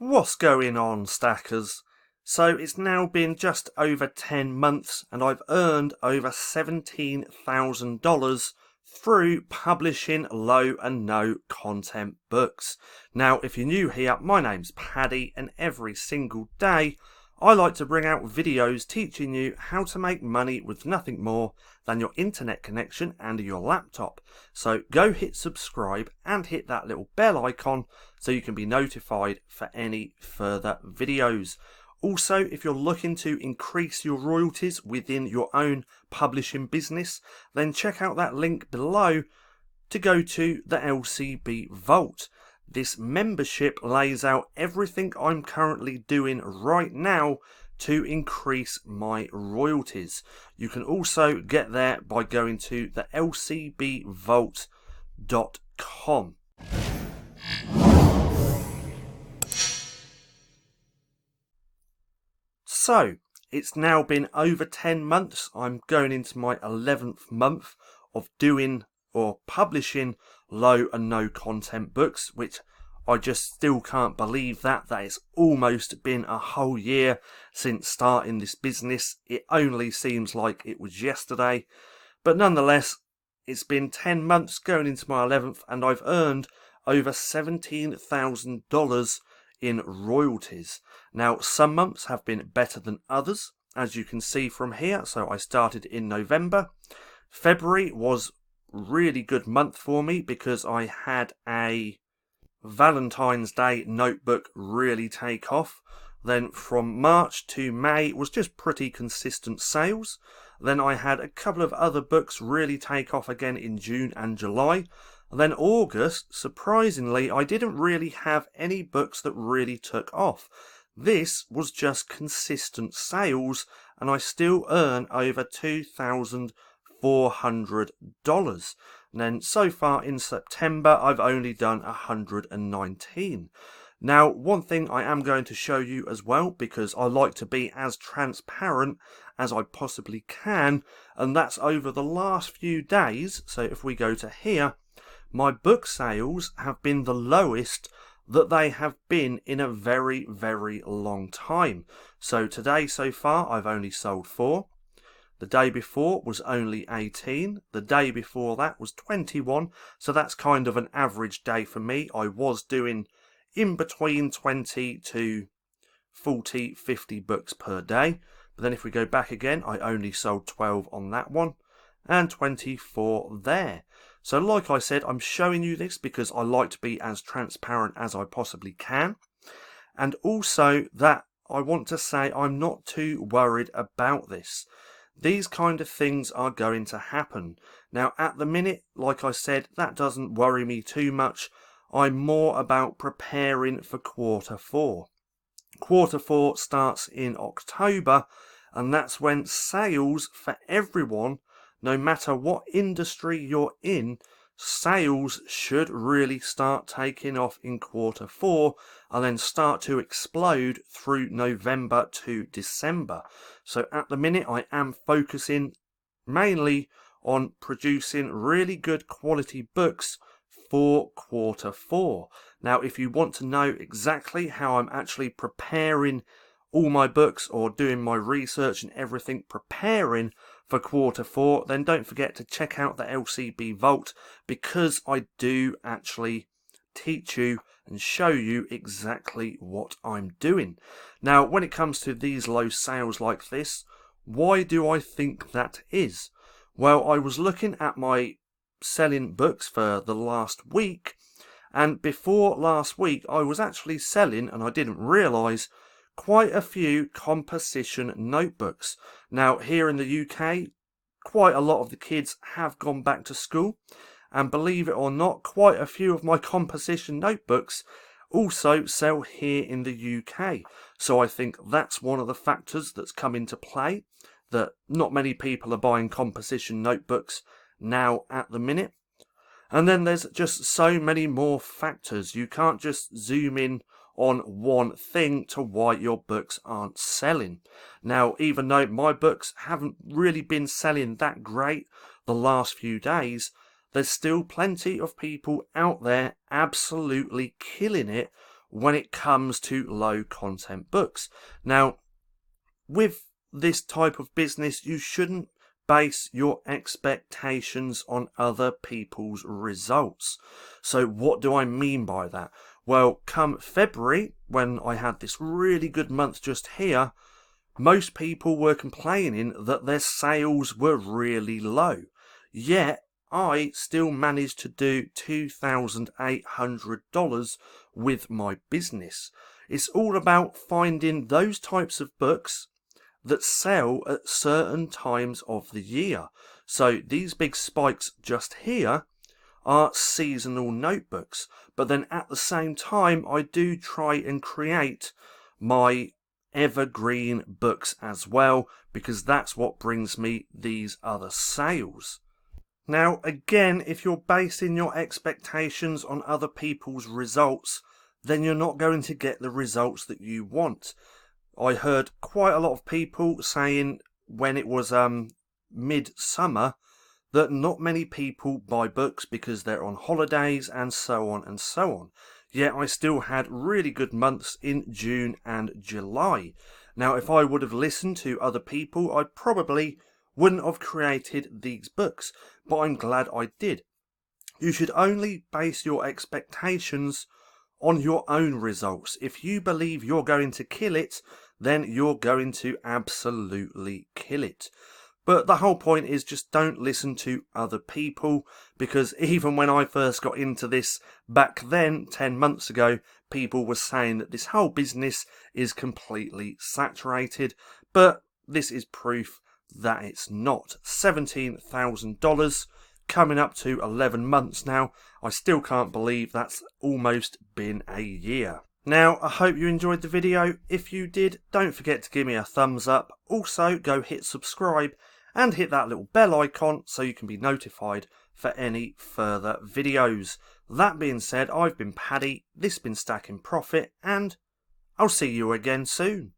What's going on, stackers? So it's now been just over 10 months and I've earned over $17,000 through publishing low and no content books. Now, if you're new here, my name's Paddy, and every single day I like to bring out videos teaching you how to make money with nothing more than your internet connection and your laptop. So go hit subscribe and hit that little bell icon so you can be notified for any further videos. Also, if you're looking to increase your royalties within your own publishing business, then check out that link below to go to the LCB Vault. This membership lays out everything I'm currently doing right now to increase my royalties. You can also get there by going to the lcbvault.com. So, it's now been over 10 months. I'm going into my 11th month of doing or publishing low and no content books, which I just still can't believe that it's almost been a whole year since starting this business. It only seems like it was yesterday, but nonetheless, it's been 10 months going into my 11th and I've earned over $17,000 in royalties. Now, some months have been better than others, as you can see from here. So I started in November. February was really good month for me because I had a Valentine's Day notebook really take off. Then from March to May was just pretty consistent sales. Then I had a couple of other books really take off again in June and July. And then August, surprisingly, I didn't really have any books that really took off. This was just consistent sales, and I still earn over $2,400. And then so far in September, I've only done 119. Now, one thing I am going to show you as well, because I like to be as transparent as I possibly can, and that's over the last few days. So if we go to here, my book sales have been the lowest that they have been in a very, very long time. So today so far I've only sold 4. The day before was only 18. The day before that was 21. So that's kind of an average day for me. I was doing in between 20 to 40, 50 books per day. But then if we go back again, I only sold 12 on that one and 24 there. So like I said, I'm showing you this because I like to be as transparent as I possibly can. And also that I want to say I'm not too worried about this. These kind of things are going to happen. Now at the minute, like I said, that doesn't worry me too much. I'm more about preparing for quarter 4. Quarter 4 starts in October, and that's when sales for everyone, no matter what industry you're in, sales should really start taking off in quarter 4 and then start to explode through November to December. So at the minute I am focusing mainly on producing really good quality books for quarter 4. Now, if you want to know exactly how I'm actually preparing all my books or doing my research and everything preparing for quarter 4, then don't forget to check out the LCB Vault, because I do actually teach you and show you exactly what I'm doing. Now, when it comes to these low sales like this, why do I think that is? Well, I was looking at my selling books for the last week, and before last week I was actually selling, and I didn't realise, quite a few composition notebooks. Now here in the UK, quite a lot of the kids have gone back to school, and believe it or not, quite a few of my composition notebooks also sell here in the UK. So I think that's one of the factors that's come into play, that not many people are buying composition notebooks now at the minute. And then there's just so many more factors. You can't just zoom in on one thing to why your books aren't selling. Now, even though my books haven't really been selling that great the last few days, there's still plenty of people out there absolutely killing it when it comes to low content books. Now, with this type of business, you shouldn't base your expectations on other people's results. So what do I mean by that? Well, come February, when I had this really good month just here, most people were complaining that their sales were really low. Yet, I still managed to do $2,800 with my business. It's all about finding those types of books that sell at certain times of the year. So these big spikes just here are seasonal notebooks. But then at the same time, I do try and create my evergreen books as well, because that's what brings me these other sales. Now, again, if you're basing your expectations on other people's results, then you're not going to get the results that you want. I heard quite a lot of people saying when it was midsummer that not many people buy books because they're on holidays and so on and so on. Yet I still had really good months in June and July. Now, if I would have listened to other people, I probably wouldn't have created these books, but I'm glad I did. You should only base your expectations on your own results. If you believe you're going to kill it, then you're going to absolutely kill it. But the whole point is just don't listen to other people, because even when I first got into this back then, 10 months ago, people were saying that this whole business is completely saturated, but this is proof that it's not. $17,000 coming up to 11 months now. I still can't believe that's almost been a year. Now, I hope you enjoyed the video. If you did, don't forget to give me a thumbs up. Also, go hit subscribe and hit that little bell icon so you can be notified for any further videos. That being said, I've been Paddy, this has been Stacking Profit, and I'll see you again soon.